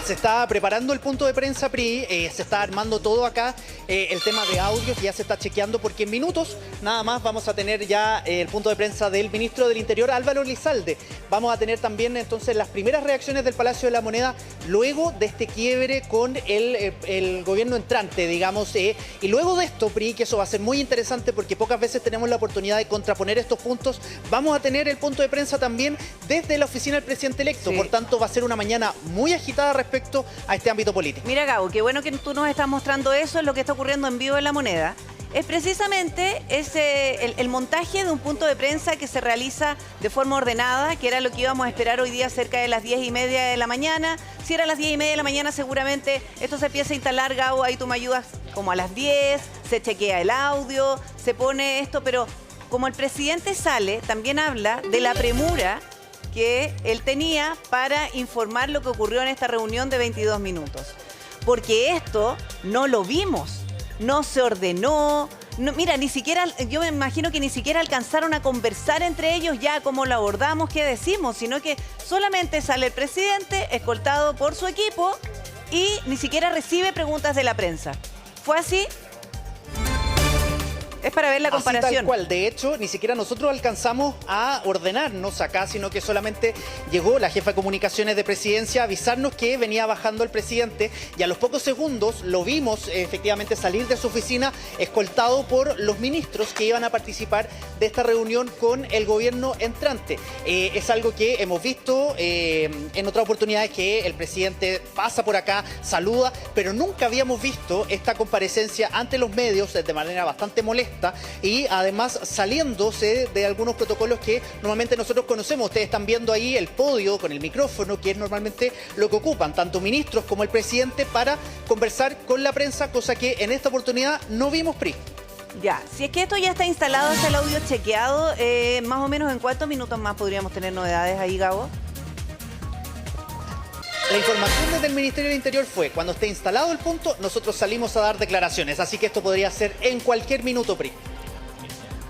se está preparando el punto de prensa, PRI, se está armando todo acá, el tema de audios ya se está chequeando porque en minutos nada más vamos a tener ya el punto de prensa del ministro del Interior, Álvaro Elizalde. Vamos a tener también entonces las primeras reacciones del Palacio de la Moneda luego de este quiebre con el gobierno entrante, digamos, y luego de esto, PRI, que eso va a ser muy interesante porque pocas veces tenemos la oportunidad de contraponer estos puntos, vamos a tener el punto de prensa también desde la oficina del presidente electo. Sí. Por tanto, va a ser una mañana muy agitada respecto a este ámbito político. Mira, Gabo, qué bueno que tú nos estás mostrando eso, es lo que está ocurriendo en vivo en La Moneda. Es precisamente el montaje de un punto de prensa que se realiza de forma ordenada, que era lo que íbamos a esperar hoy día cerca de las 10:30 de la mañana. Si era a las 10:30 de la mañana, seguramente esto se empieza a instalar, Gabo, ahí tú me ayudas, como a las 10, se chequea el audio, se pone esto, pero como el presidente sale, también habla de la premura que él tenía para informar lo que ocurrió en esta reunión de 22 minutos. Porque esto no lo vimos, no se ordenó, no, mira, ni siquiera, yo me imagino que ni siquiera alcanzaron a conversar entre ellos ya cómo lo abordamos, qué decimos, sino que solamente sale el presidente escoltado por su equipo y ni siquiera recibe preguntas de la prensa. ¿Fue así? Es para ver la comparación. Así tal cual. De hecho, ni siquiera nosotros alcanzamos a ordenarnos acá, sino que solamente llegó la jefa de comunicaciones de presidencia a avisarnos que venía bajando el presidente y a los pocos segundos lo vimos efectivamente salir de su oficina escoltado por los ministros que iban a participar de esta reunión con el gobierno entrante. Es algo que hemos visto en otras oportunidades, que el presidente pasa por acá, saluda, pero nunca habíamos visto esta comparecencia ante los medios de manera bastante molesta y además saliéndose de algunos protocolos que normalmente nosotros conocemos. Ustedes están viendo ahí el podio con el micrófono, que es normalmente lo que ocupan tanto ministros como el presidente para conversar con la prensa, cosa que en esta oportunidad no vimos, PRI. Ya, si es que esto ya está instalado, está el audio chequeado, más o menos ¿en cuántos minutos más podríamos tener novedades ahí, Gabo? La información desde el Ministerio del Interior fue, cuando esté instalado el punto, nosotros salimos a dar declaraciones. Así que esto podría ser en cualquier minuto, PRI.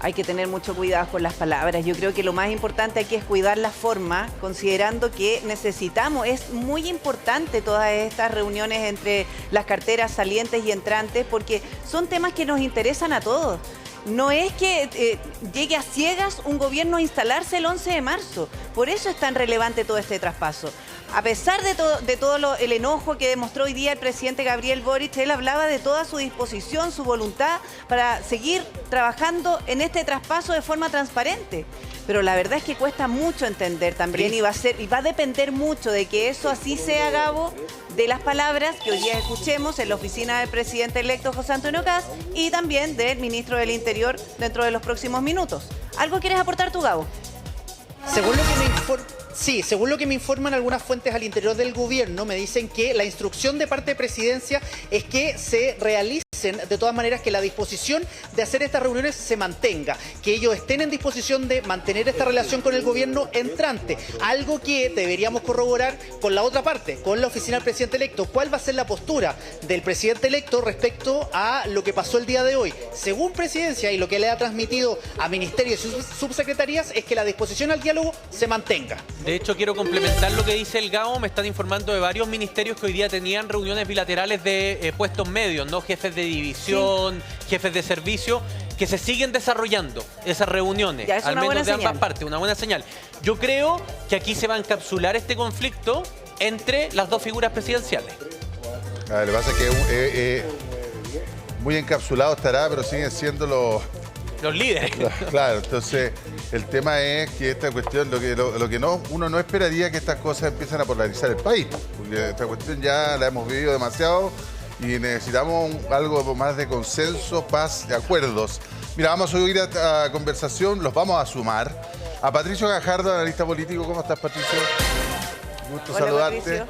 Hay que tener mucho cuidado con las palabras. Yo creo que lo más importante aquí es cuidar la forma, considerando que necesitamos, es muy importante todas estas reuniones entre las carteras salientes y entrantes, porque son temas que nos interesan a todos. No es que llegue a ciegas un gobierno a instalarse el 11 de marzo. Por eso es tan relevante todo este traspaso. A pesar de todo el enojo que demostró hoy día el presidente Gabriel Boric, él hablaba de toda su disposición, su voluntad para seguir trabajando en este traspaso de forma transparente. Pero la verdad es que cuesta mucho entender también y va a depender mucho de que eso así sea, Gabo, de las palabras que hoy día escuchemos en la oficina del presidente electo José Antonio Kast y también del ministro del Interior dentro de los próximos minutos. ¿Algo quieres aportar tú, Gabo? Según lo que me informan algunas fuentes al interior del gobierno, me dicen que la instrucción de parte de presidencia es que se realicen de todas maneras, que la disposición de hacer estas reuniones se mantenga, que ellos estén en disposición de mantener esta relación con el gobierno entrante, algo que deberíamos corroborar con la otra parte, con la oficina del presidente electo. ¿Cuál va a ser la postura del presidente electo respecto a lo que pasó el día de hoy? Según presidencia y lo que le ha transmitido a ministerios y subsecretarías, es que la disposición al diálogo se mantenga. De hecho, quiero complementar lo que dice el Gabo. Me están informando de varios ministerios que hoy día tenían reuniones bilaterales de puestos medios, ¿no? Jefes de división, sí, jefes de servicio, que se siguen desarrollando esas reuniones, al menos de ambas partes, una buena señal. Yo creo que aquí se va a encapsular este conflicto entre las dos figuras presidenciales. Lo que pasa es que muy encapsulado estará, pero siguen siendo los líderes. Claro, entonces el tema es que esta cuestión, lo que uno no esperaría que estas cosas empiecen a polarizar el país, porque esta cuestión ya la hemos vivido demasiado y necesitamos algo más de consenso, paz, de acuerdos. Mira, vamos a oír a conversación, los vamos a sumar. A Patricio Gajardo, analista político. ¿Cómo estás, Patricio? Gusto saludarte. Patricio.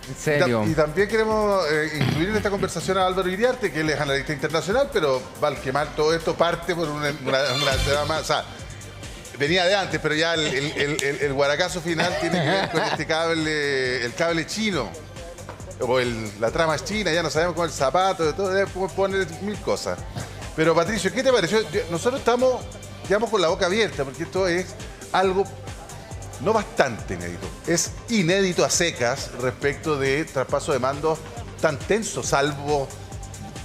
En serio. Y también queremos incluir en esta conversación a Álvaro Iriarte, que él es analista internacional, pero va al quemar todo esto parte por una trama, o sea, venía de antes, pero ya el guaracazo final tiene que ver con este cable, el cable chino. O la trama es china, ya no sabemos cómo el zapato, de todo, podemos poner mil cosas. Pero Patricio, ¿qué te pareció? Nosotros estamos con la boca abierta, porque esto es algo no bastante inédito, es inédito a secas respecto de traspaso de mandos tan tenso, salvo,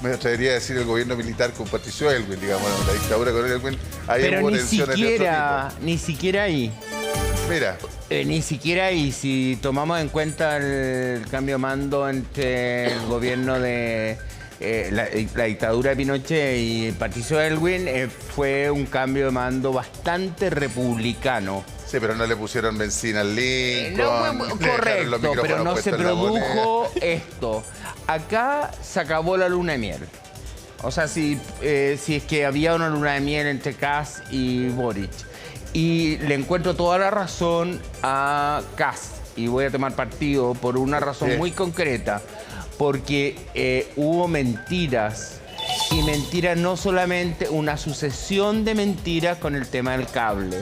me atrevería a decir, el gobierno militar con Patricio Aylwin, digamos, la dictadura con Aylwin. Ahí Pero hubo ni tensiones siquiera, de otro ni siquiera ahí. tipo. Mira, Ni siquiera ahí, si tomamos en cuenta el cambio de mando entre el gobierno de la dictadura de Pinochet y Patricio Aylwin, fue un cambio de mando bastante republicano. sí, pero no le pusieron benzina al Lincoln. No, le dejaron los correcto, pero micrófonos no se puestos en la moneda. produjo esto. Acá se acabó la luna de miel. O sea, si es que había una luna de miel entre Kast y Boric. Y le encuentro toda la razón a Kast. Y voy a tomar partido por una razón muy concreta. Porque hubo mentiras. Y mentiras no solamente, una sucesión de mentiras con el tema del cable.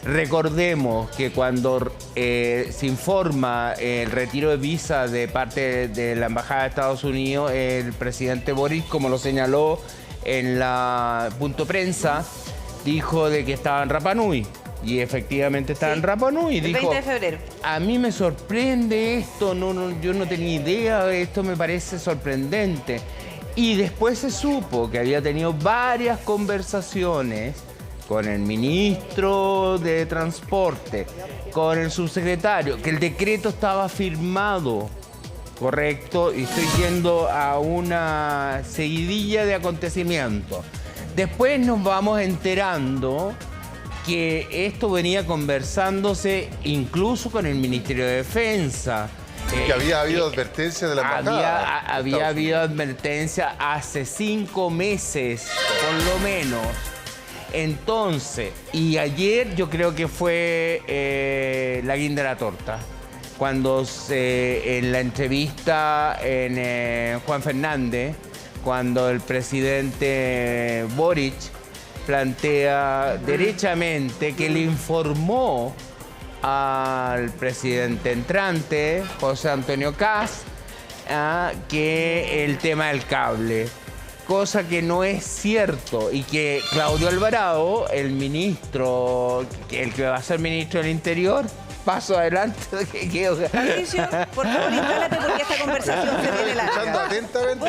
Recordemos que cuando se informa el retiro de visa de parte de la Embajada de Estados Unidos, el presidente Boric, como lo señaló en la punto prensa, dijo de que estaba en Rapa Nui. Y efectivamente estaba en Rapa Nui. El Dijo, 20 de febrero. a mí me sorprende esto, yo no tenía idea, esto me parece sorprendente. Y después se supo que había tenido varias conversaciones con el ministro de Transporte, con el subsecretario, que el decreto estaba firmado, correcto, y estoy yendo a una seguidilla de acontecimientos. Después nos vamos enterando que esto venía conversándose incluso con el Ministerio de Defensa. Que había habido advertencias de la embajada. Había habido advertencia hace 5 meses, por lo menos. Entonces, y ayer yo creo que fue la guinda de la torta, cuando en la entrevista en Juan Fernández, cuando el presidente Boric plantea derechamente que le informó al presidente entrante, José Antonio Kast, que el tema del cable, cosa que no es cierto, y que Claudio Alvarado, el ministro, el que va a ser ministro del Interior, paso adelante. Patricio, por favor, instálate porque esta conversación se viene Escuchando larga. atentamente.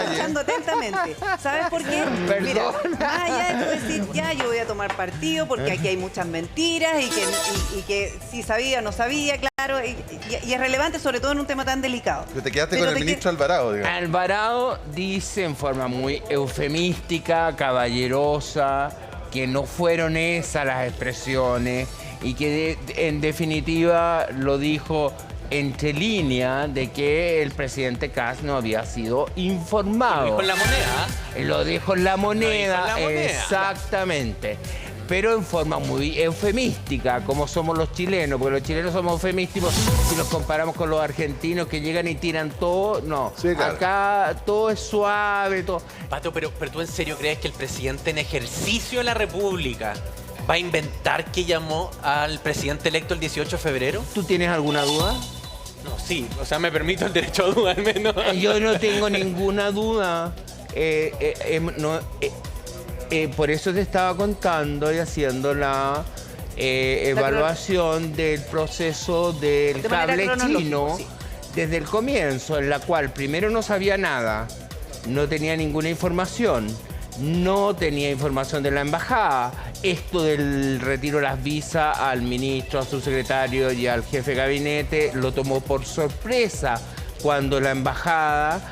Escuchando atentamente. ¿Sabes por qué? Perdón. Mira, más allá de tú decir, ya, yo voy a tomar partido porque aquí hay muchas mentiras y que si sabía, no sabía, claro, y es relevante sobre todo en un tema tan delicado. Pero te quedaste con el ministro Alvarado, digamos. Alvarado dice en forma muy eufemística, caballerosa, que no fueron esas las expresiones y que en definitiva lo dijo entre línea de que el presidente Kast no había sido informado. Lo dijo en La Moneda. Lo dijo en La Moneda, Lo dijo en La Moneda. exactamente. Pero en forma muy eufemística, como somos los chilenos, porque los chilenos somos eufemísticos si los comparamos con los argentinos que llegan y tiran todo. No, Sí, claro. acá todo es suave, todo. Pato, pero ¿tú en serio crees que el presidente en ejercicio de la República va a inventar que llamó al presidente electo el 18 de febrero? ¿Tú tienes alguna duda? No, sí. O sea, me permito el derecho a duda al menos. Yo no tengo ninguna duda. Por eso te estaba contando y haciendo la evaluación del proceso del De manera cable cronológica, chino sí. desde el comienzo, en la cual primero no sabía nada, no tenía ninguna información, no tenía información de la embajada. Esto del retiro de las visas al ministro, al subsecretario y al jefe de gabinete lo tomó por sorpresa cuando la embajada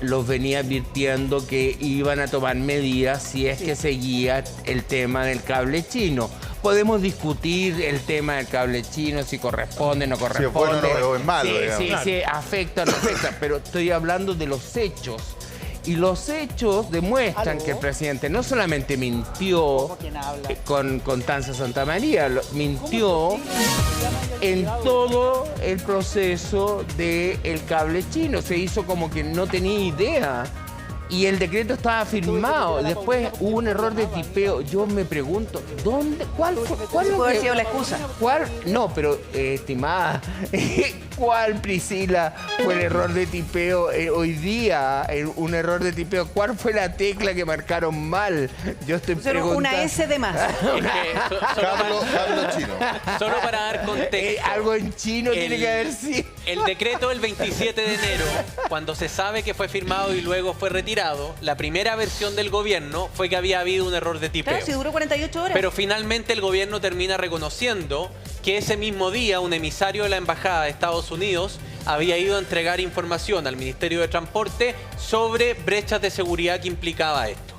los venía advirtiendo que iban a tomar medidas si es que seguía el tema del cable chino. Podemos discutir el tema del cable chino, si corresponde, no corresponde. Si es bueno o es malo, digamos. Sí, afecta, no afecta, pero estoy hablando de los hechos. Y los hechos demuestran que el presidente no solamente mintió con Constanza Santamaría, mintió en todo el proceso del cable chino. Se hizo como que no tenía idea. Y el decreto estaba firmado. Después hubo un error de tipeo. Yo me pregunto, ¿cuál ¿Cuál puede haber sido la excusa? No, pero estimada, ¿cuál, Priscila, fue el error de tipeo hoy día? Un error de tipeo. ¿Cuál fue la tecla que marcaron mal? Yo estoy preguntando. Una S de más. Carlos Chino. Solo para dar contexto. Algo en chino tiene que haber sido. El decreto del 27 de enero, cuando se sabe que fue firmado y luego fue retirado, la primera versión del gobierno fue que había habido un error de tipeo. Claro, si duró 48 horas. Pero finalmente el gobierno termina reconociendo que ese mismo día un emisario de la Embajada de Estados Unidos había ido a entregar información al Ministerio de Transporte sobre brechas de seguridad que implicaba esto.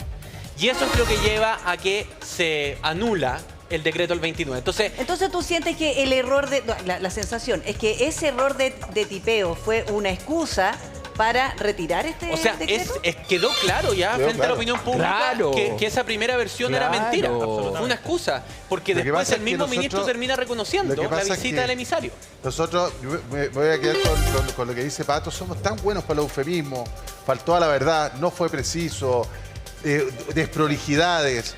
Y eso es lo que lleva a que se anula el decreto del 29. Entonces tú sientes que el error de... La sensación es que ese error de tipeo fue una excusa para retirar este o sea, decreto. quedó claro ya frente a la opinión pública Claro. que esa primera versión era mentira. Fue una excusa. Porque Lo que después pasa el es que mismo ministro nosotros- termina reconociendo lo que la pasa es visita que del emisario. Nosotros, yo me voy a quedar con lo que dice Pato, somos tan buenos para los eufemismos, faltó a la verdad, no fue preciso, desprolijidades.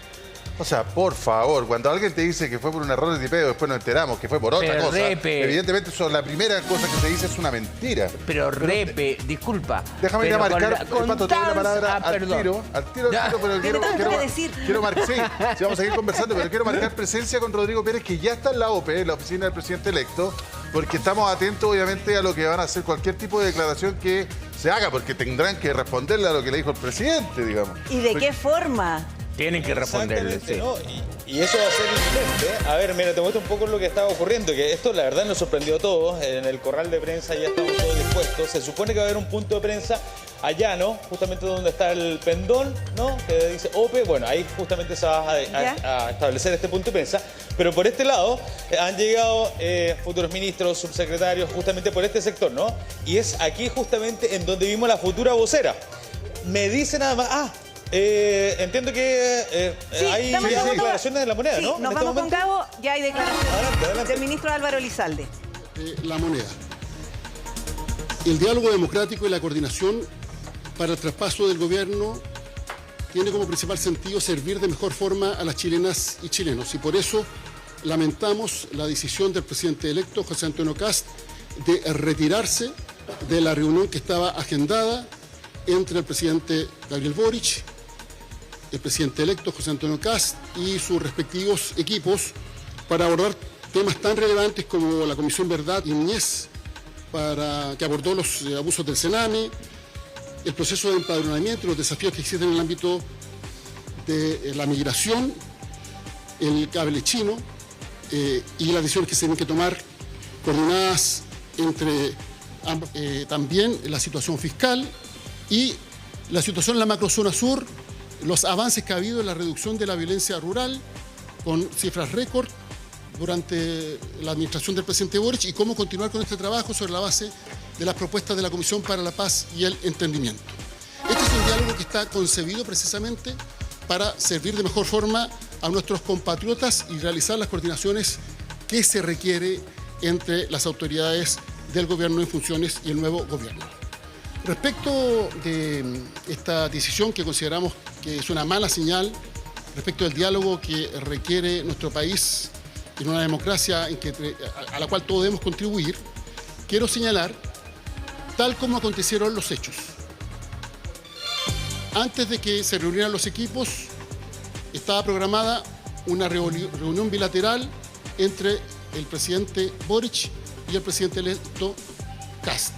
O sea, por favor, cuando alguien te dice que fue por un error de tipeo, después nos enteramos que fue por otra Pero, cosa, Repe. evidentemente eso, la primera cosa que se dice es una mentira. Pero Repe, disculpa. Déjame ir a pero marcar, Pato, te doy la palabra al perdón. tiro, Ya. pero Tiene tanto que decir. quiero marcar, sí, vamos a seguir conversando, pero quiero marcar presencia con Rodrigo Pérez, que ya está en la OPE, en la oficina del presidente electo, porque estamos atentos, obviamente, a lo que van a hacer cualquier tipo de declaración que se haga, porque tendrán que responderle a lo que le dijo el presidente, digamos. ¿Y de qué forma? Tienen que responderle, Exactamente, sí. ¿no? Y eso va a ser evidente. A ver, mira, te muestro un poco lo que estaba ocurriendo, que esto la verdad nos sorprendió a todos. En el corral de prensa ya estamos todos dispuestos. Se supone que va a haber un punto de prensa allá, ¿no? Justamente donde está el pendón, ¿no? Que dice OPE. Bueno, ahí justamente se va a establecer este punto de prensa. Pero por este lado han llegado futuros ministros, subsecretarios, justamente por este sector, ¿no? Y es aquí justamente en donde vimos la futura vocera. Me dice nada más, entiendo que Sí, hay dame un ya segundo. declaraciones de la moneda, Sí, ¿no? nos En este vamos con momento. Gabo, ya hay declaraciones Adelante. del ministro Álvaro Elizalde. La moneda. El diálogo democrático y la coordinación para el traspaso del gobierno tiene como principal sentido servir de mejor forma a las chilenas y chilenos. Y por eso lamentamos la decisión del presidente electo, José Antonio Kast, de retirarse de la reunión que estaba agendada entre el presidente Gabriel Boric, el presidente electo José Antonio Kast y sus respectivos equipos para abordar temas tan relevantes como la Comisión Verdad y Niñez, que abordó los abusos del Sename, el proceso de empadronamiento y los desafíos que existen en el ámbito de la migración, el cable chino y las decisiones que se tienen que tomar coordinadas entre también la situación fiscal y la situación en la macrozona sur, los avances que ha habido en la reducción de la violencia rural con cifras récord durante la administración del presidente Boric y cómo continuar con este trabajo sobre la base de las propuestas de la Comisión para la Paz y el Entendimiento. Este es un diálogo que está concebido precisamente para servir de mejor forma a nuestros compatriotas y realizar las coordinaciones que se requiere entre las autoridades del gobierno en funciones y el nuevo gobierno. Respecto de esta decisión que consideramos que es una mala señal respecto del diálogo que requiere nuestro país en una democracia a la cual todos debemos contribuir, quiero señalar, tal como acontecieron los hechos. Antes de que se reunieran los equipos, estaba programada una reunión bilateral entre el presidente Boric y el presidente electo Kast.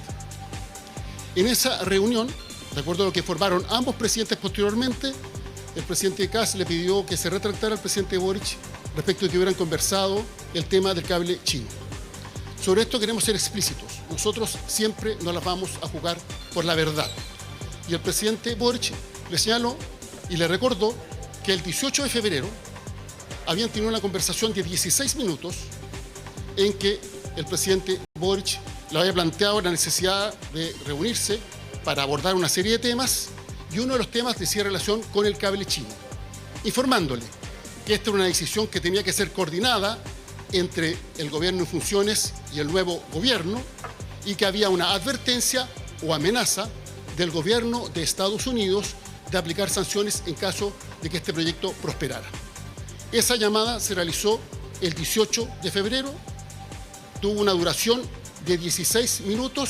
En esa reunión, de acuerdo a lo que informaron ambos presidentes posteriormente, el presidente Kast le pidió que se retractara al presidente Boric respecto de que hubieran conversado el tema del cable chino. Sobre esto queremos ser explícitos. Nosotros siempre nos las vamos a jugar por la verdad. Y el presidente Boric le señaló y le recordó que el 18 de febrero habían tenido una conversación de 16 minutos en que el presidente Boric le había planteado la necesidad de reunirse para abordar una serie de temas y uno de los temas decía relación con el cable chino, informándole que esta era una decisión que tenía que ser coordinada entre el gobierno en funciones y el nuevo gobierno y que había una advertencia o amenaza del gobierno de Estados Unidos de aplicar sanciones en caso de que este proyecto prosperara. Esa llamada se realizó el 18 de febrero, tuvo una duración de 16 minutos,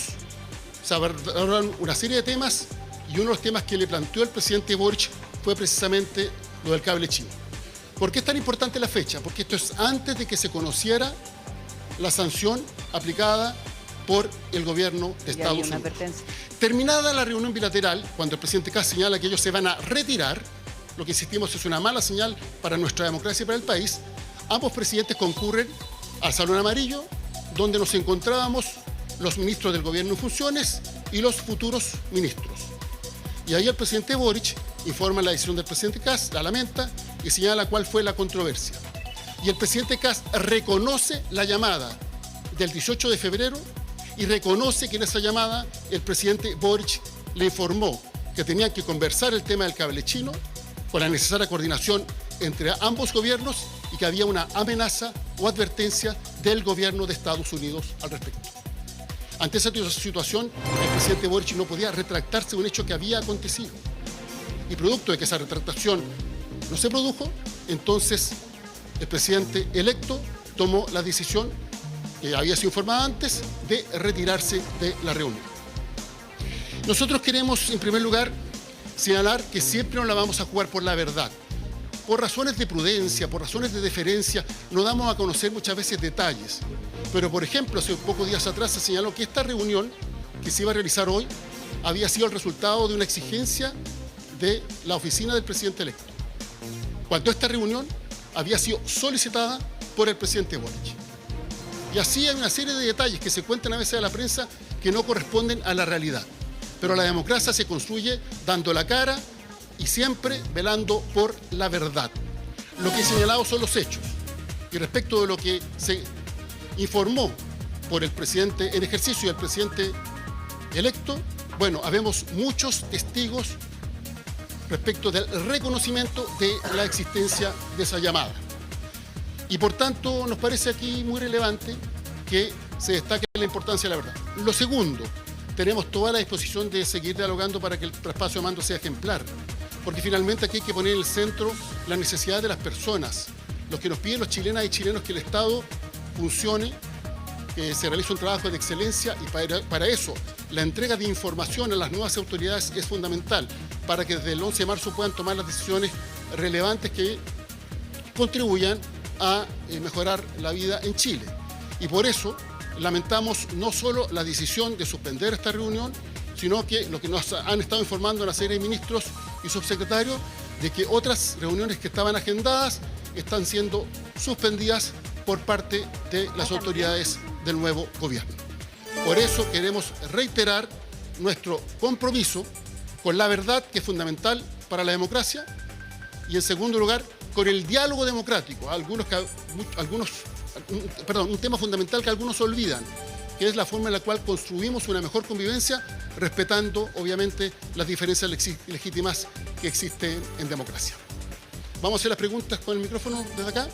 se abordaron una serie de temas y uno de los temas que le planteó el presidente Boric fue precisamente lo del cable chino. ¿Por qué es tan importante la fecha? Porque esto es antes de que se conociera la sanción aplicada por el gobierno de Estados Unidos. Terminada la reunión bilateral, cuando el presidente Kast señala que ellos se van a retirar, lo que insistimos es una mala señal para nuestra democracia y para el país, ambos presidentes concurren al Salón Amarillo, donde nos encontrábamos los ministros del gobierno en funciones y los futuros ministros. Y ahí el presidente Boric informa la decisión del presidente Kast, la lamenta y señala cuál fue la controversia. Y el presidente Kast reconoce la llamada del 18 de febrero y reconoce que en esa llamada el presidente Boric le informó que tenían que conversar el tema del cable chino con la necesaria coordinación entre ambos gobiernos y que había una amenaza o advertencia del gobierno de Estados Unidos al respecto. Ante esa situación, el presidente Boric no podía retractarse de un hecho que había acontecido. Y producto de que esa retractación no se produjo, entonces el presidente electo tomó la decisión, que había sido informada antes, de retirarse de la reunión. Nosotros queremos, en primer lugar, señalar que siempre nos la vamos a jugar por la verdad. Por razones de prudencia, por razones de deferencia, no damos a conocer muchas veces detalles. Pero, por ejemplo, hace pocos días atrás se señaló que esta reunión que se iba a realizar hoy había sido el resultado de una exigencia de la oficina del presidente electo, cuando esta reunión había sido solicitada por el presidente Boric. Y así hay una serie de detalles que se cuentan a veces a la prensa que no corresponden a la realidad. Pero la democracia se construye dando la cara y siempre velando por la verdad. Lo que he señalado son los hechos. Y respecto de lo que se informó por el presidente en ejercicio y el presidente electo, bueno, habemos muchos testigos respecto del reconocimiento de la existencia de esa llamada. Y por tanto nos parece aquí muy relevante que se destaque la importancia de la verdad. Lo segundo, tenemos toda la disposición de seguir dialogando para que el traspaso de mando sea ejemplar, porque finalmente aquí hay que poner en el centro la necesidad de las personas, lo que nos piden los chilenas y chilenos, que el Estado funcione, que se realice un trabajo de excelencia, y para eso la entrega de información a las nuevas autoridades es fundamental, para que desde el 11 de marzo puedan tomar las decisiones relevantes que contribuyan a mejorar la vida en Chile. Y por eso lamentamos no solo la decisión de suspender esta reunión, sino que lo que nos han estado informando una serie de ministros y subsecretarios, de que otras reuniones que estaban agendadas están siendo suspendidas por parte de las autoridades del nuevo gobierno. Por eso queremos reiterar nuestro compromiso con la verdad, que es fundamental para la democracia, y en segundo lugar, con el diálogo democrático, un tema fundamental que algunos olvidan, que es la forma en la cual construimos una mejor convivencia, respetando, obviamente, las diferencias legítimas que existen en democracia. Vamos a hacer las preguntas con el micrófono desde acá.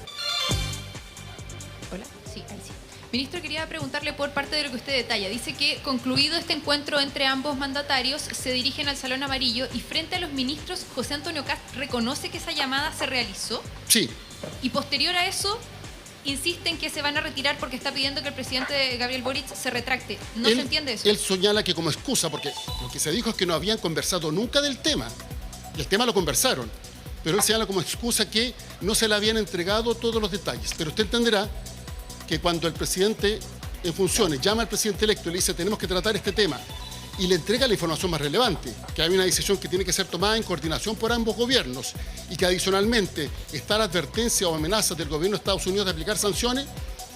Hola, sí, ahí sí. Ministro, quería preguntarle por parte de lo que usted detalla. Dice que concluido este encuentro entre ambos mandatarios, se dirigen al Salón Amarillo y frente a los ministros, José Antonio Kast reconoce que esa llamada se realizó. Sí. Y posterior a eso, insisten que se van a retirar porque está pidiendo que el presidente Gabriel Boric se retracte. ¿No se entiende eso? Él señala que como excusa, porque lo que se dijo es que no habían conversado nunca del tema, y el tema lo conversaron, pero él señala como excusa que no se le habían entregado todos los detalles. Pero usted entenderá que cuando el presidente en funciones llama al presidente electo y le dice tenemos que tratar este tema, y le entrega la información más relevante, que hay una decisión que tiene que ser tomada en coordinación por ambos gobiernos, y que adicionalmente está la advertencia o amenazas del gobierno de Estados Unidos de aplicar sanciones,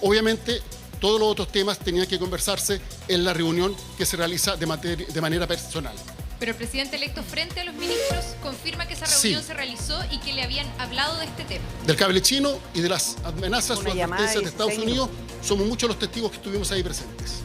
obviamente todos los otros temas tenían que conversarse en la reunión que se realiza de manera personal. Pero el presidente electo frente a los ministros confirma que esa reunión se realizó y que le habían hablado de este tema. Del cable chino y de las amenazas o advertencias de Estados Unidos, somos muchos los testigos que estuvimos ahí presentes.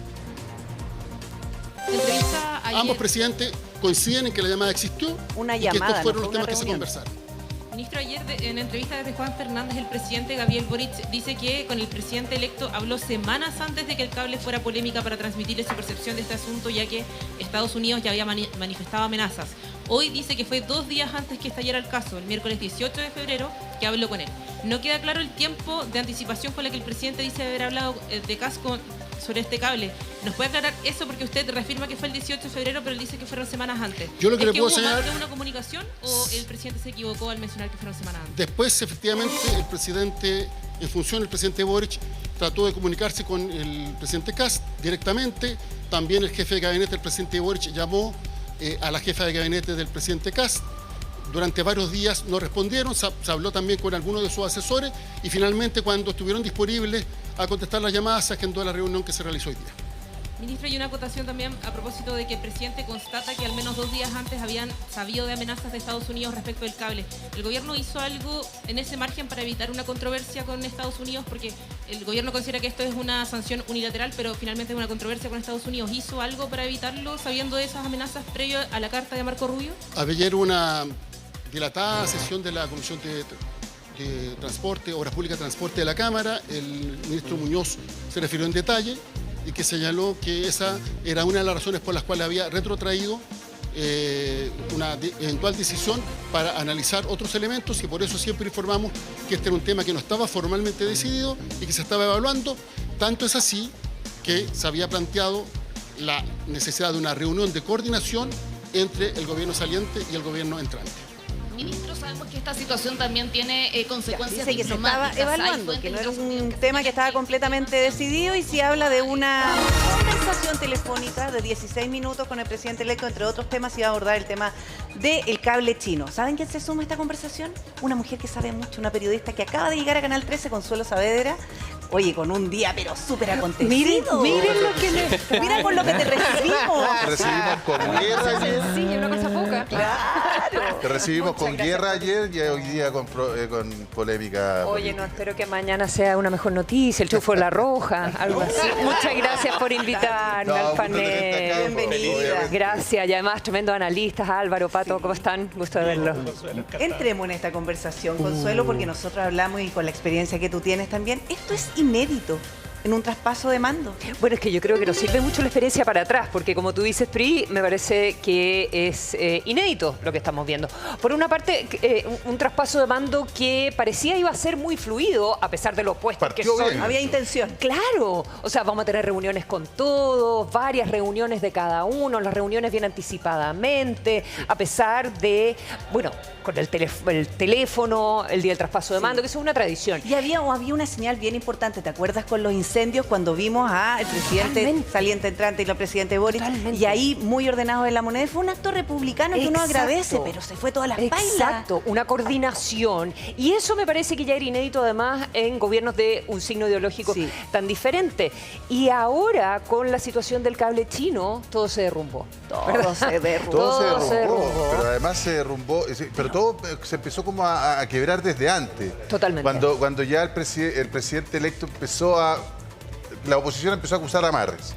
Ambos presidentes coinciden en que la llamada existió y que estos fueron los temas que se conversaron. Ministro, ayer en entrevista desde Juan Fernández, el presidente Gabriel Boric dice que con el presidente electo habló semanas antes de que el cable fuera polémica para transmitirle su percepción de este asunto, ya que Estados Unidos ya había manifestado amenazas. Hoy dice que fue 2 días antes que estallara el caso, el miércoles 18 de febrero, que habló con él. No queda claro el tiempo de anticipación con la que el presidente dice haber hablado de Kast sobre este cable. ¿Nos puede aclarar eso? Porque usted reafirma que fue el 18 de febrero, pero él dice que fueron semanas antes. Yo lo que ¿Es le puedo hubo señalar... más de una comunicación o el presidente se equivocó al mencionar que fueron semanas antes? Después, efectivamente, el presidente, en función del presidente Boric, trató de comunicarse con el presidente Kast directamente. También el jefe de gabinete del presidente Boric llamó a la jefa de gabinete del presidente Kast. Durante varios días no respondieron, se habló también con algunos de sus asesores y finalmente cuando estuvieron disponibles a contestar las llamadas se agendó la reunión que se realizó hoy día. Ministro, hay una acotación también a propósito de que el presidente constata que al menos 2 días antes habían sabido de amenazas de Estados Unidos respecto del cable. ¿El gobierno hizo algo en ese margen para evitar una controversia con Estados Unidos? Porque el gobierno considera que esto es una sanción unilateral, pero finalmente es una controversia con Estados Unidos. ¿Hizo algo para evitarlo sabiendo de esas amenazas previo a la carta de Marco Rubio? Ayer una dilatada sesión de la Comisión de Transporte, Obras Públicas y Transporte de la Cámara. El ministro Muñoz se refirió en detalle y que señaló que esa era una de las razones por las cuales había retrotraído una eventual decisión para analizar otros elementos y por eso siempre informamos que este era un tema que no estaba formalmente decidido y que se estaba evaluando. Tanto es así que se había planteado la necesidad de una reunión de coordinación entre el gobierno saliente y el gobierno entrante. Ministro, sabemos que esta situación también tiene consecuencias dice que se estaba diplomáticas. evaluando, que no era un tema que estaba completamente decidido y se habla de una conversación telefónica de 16 minutos con el presidente electo, entre otros temas, y va a abordar el tema del cable chino. ¿Saben quién se suma a esta conversación? Una mujer que sabe mucho, una periodista que acaba de llegar a Canal 13, Consuelo Saavedra. Oye, con un día pero súper acontecido. Miren lo que le... Mira con lo que te recibimos. Te recibimos con guerra ayer. Sencillo, una cosa poca. Claro. Te recibimos con guerra ayer y hoy día con polémica. Oye, política. no, espero que mañana sea una mejor noticia, el triunfo de la Roja, algo así. Muchas gracias por invitarme al panel. Bienvenida. Gracias, y además tremendos analistas, Álvaro, Pato, ¿cómo están? Gusto de verlos. Entremos en esta conversación, Consuelo, porque nosotros hablamos y con la experiencia que tú tienes también, esto es inédito en un traspaso de mando. Bueno, es que yo creo que nos sirve mucho la experiencia para atrás, porque como tú dices, Pri, me parece que es inédito lo que estamos viendo. Por una parte, un traspaso de mando que parecía iba a ser muy fluido, a pesar de los puestos que son. Había intención. Claro, o sea, vamos a tener reuniones con todos, varias reuniones de cada uno, las reuniones bien anticipadamente, a pesar de, bueno, con el teléfono, el día del traspaso de mando, que eso es una tradición. Y había una señal bien importante, ¿te acuerdas con los incendios cuando vimos al presidente saliente entrante y el presidente Boric? Totalmente. Y ahí muy ordenado en la moneda? Fue un acto republicano que uno agradece, pero se fue todas las bailas. Exacto, una coordinación. Y eso me parece que ya era inédito además en gobiernos de un signo ideológico tan diferente. Y ahora, con la situación del cable chino, todo se derrumbó. Todo se derrumbó. Todo se derrumbó. Pero además se derrumbó, pero todo se empezó como a quebrar desde antes. Totalmente. Cuando ya el presidente electo empezó a... La oposición empezó a acusar amarres.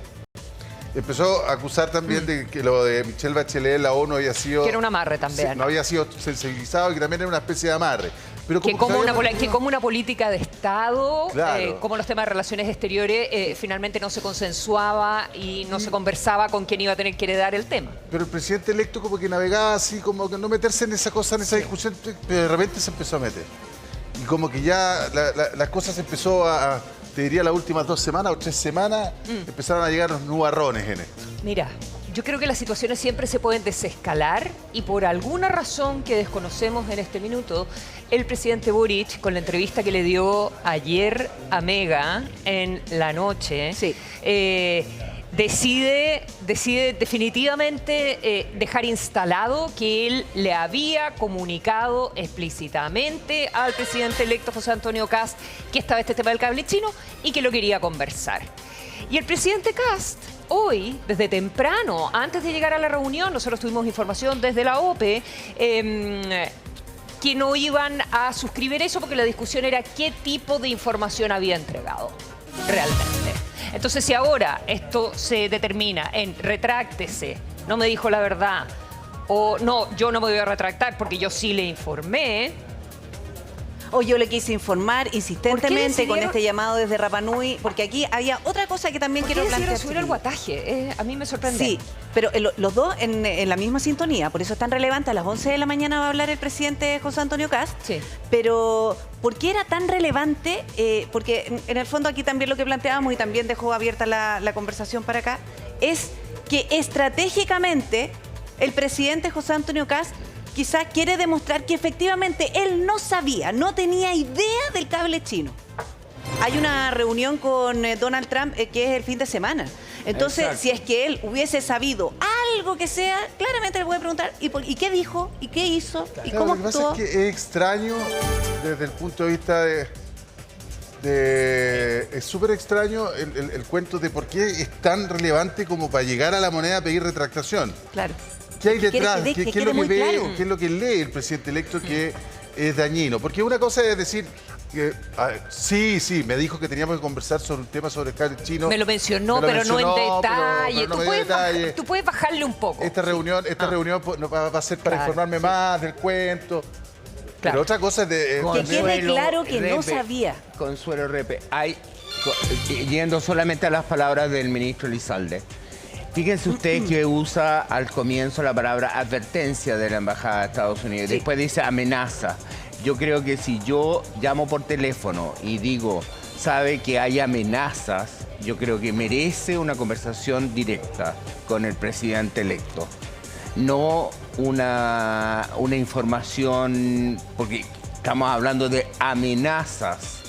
Empezó a acusar también de que lo de Michelle Bachelet en la ONU había sido... Que era un amarre también. Sí, no había sido sensibilizado y que también era una especie de amarre. Pero que como una política de Estado, claro, como los temas de relaciones exteriores, finalmente no se consensuaba y no se conversaba con quién iba a tener que heredar el tema. Pero el presidente electo como que navegaba así, como que no meterse en esa cosa, en esa discusión, pero de repente se empezó a meter. Y como que ya las cosas empezó a... Te diría las últimas 2 semanas o 3 semanas, empezaron a llegar los nubarrones en esto. Mira, yo creo que las situaciones siempre se pueden desescalar y por alguna razón que desconocemos en este minuto, el presidente Boric, con la entrevista que le dio ayer a Mega en la noche, decide definitivamente dejar instalado que él le había comunicado explícitamente al presidente electo José Antonio Kast que estaba este tema del cable chino y que lo quería conversar. Y el presidente Kast hoy, desde temprano, antes de llegar a la reunión, nosotros tuvimos información desde la OPE, que no iban a suscribir eso porque la discusión era qué tipo de información había entregado realmente. Entonces, si ahora esto se determina en retráctese, no me dijo la verdad, o no, yo no me voy a retractar porque yo sí le informé, o yo le quise informar insistentemente con decidieron- este llamado desde Rapa Nui, porque aquí había otra cosa que también ¿Por qué quiero decidieron plantear. subir el chiquillos. guataje? A mí me sorprende. Sí, pero los dos en la misma sintonía, por eso es tan relevante. A las 11 de la mañana va a hablar el presidente José Antonio Kast. Sí. Pero, ¿por qué era tan relevante? Porque en el fondo aquí también lo que planteábamos, y también dejó abierta la conversación para acá, es que estratégicamente el presidente José Antonio Kast quizás quiere demostrar que efectivamente él no sabía, no tenía idea del cable chino. Hay una reunión con Donald Trump que es el fin de semana. Entonces, Exacto. si es que él hubiese sabido algo que sea, claramente le puede preguntar, ¿y qué dijo? ¿Y qué hizo? ¿Y Claro, cómo lo que actuó? pasa es que es extraño desde el punto de vista es súper extraño el cuento de por qué es tan relevante como para llegar a la moneda a pedir retractación. Claro. ¿Qué hay Que quiere detrás? que ¿Qué es quede lo que muy ve? claro. ¿Qué es lo que lee el presidente electo que es dañino? Porque una cosa es decir que sí, me dijo que teníamos que conversar sobre un tema sobre el cable chino. Me lo mencionó, Me lo pero no en mencionó, detalle. pero no me dio detalle. Tú puedes bajarle un poco. Esta reunión va a ser para Claro, informarme más del cuento. Claro. Pero otra cosa es de... Que quede claro que no sabía. Consuelo Repe, yendo solamente a las palabras del ministro Elizalde. Fíjense ustedes que usa al comienzo la palabra advertencia de la Embajada de Estados Unidos. Sí. Después dice amenaza. Yo creo que si yo llamo por teléfono y digo, sabe que hay amenazas, yo creo que merece una conversación directa con el presidente electo. No una información, porque estamos hablando de amenazas.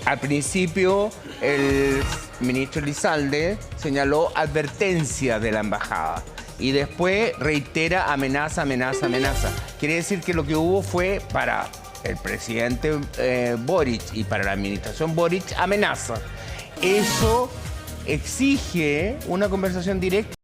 Al principio, el ministro Elizalde señaló advertencia de la embajada y después reitera amenaza, amenaza, amenaza. Quiere decir que lo que hubo fue para el presidente Boric y para la administración Boric amenaza. Eso exige una conversación directa.